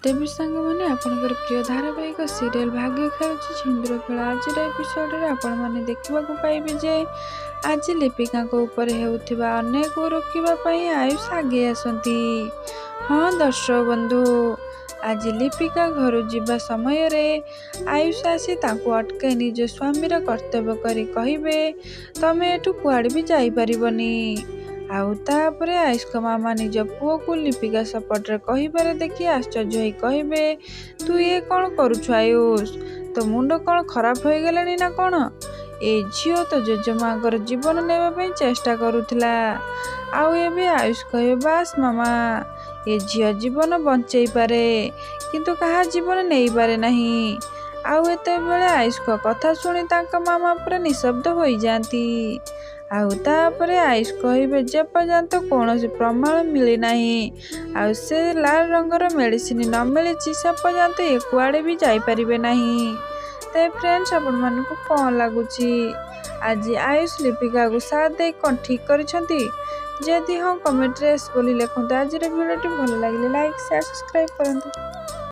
तेबे सांग मैंने आपनकर प्रिय धारावाहिक सीरियल भाग्य खेलुछि सिंदूर खेल आज एपिसोड रे आपण माने देखिबा को पाइबे जे आज लिपिका को ऊपर हेउथिबा अनेक को रोकिबा पई आयुष आगे आसंती। हाँ दर्शक बंधु, आज लिपिका घर जीवा समय रे आयुष आसी तांको अटकाई निज स्वामीर कर्तव्य करी कहिबे तमे एठू कुआड़ भी जाई परिबनी। आउ तापरे आयुष को मामा निज पुओ को लिपिका सपटरे कहिबारे देखि आश्चर्य होई कहिबे तू ये कौन करुछु आयुष, तो मुंड कौन खराब हो गलानी ना कौन? ए झियो तो जेजेमांकर जीवन नेबा पई चेष्टा करुथिला। आउ एबे आयुष कहे बास मामा ए झियो जीवन बंचई पारे किंतु कहा जीवन नहीं पारे नहीं। आउ एते बेले आयुष को कथा सुनी तांका मामा पूरा निशब्द होई जांती। आउ तापरे आयुष कहिबे जे पर्यंत कौनसी प्रमाण मिली नाही आउ से लाल रंगर मेडिसिन न मिली से पर्यंत ये कुआड़े भी जाई परिबे नाही। ते फ्रेंड्स आपण मानकु कौन लागुची आज आयुष लिपिका को साथ दे कौन ठीक करिसंती? जदि हाँ कमेंट रे बोली लिखंतु। आज वीडियो भल लगे लाइक शेयर सब्सक्राइब करंतु।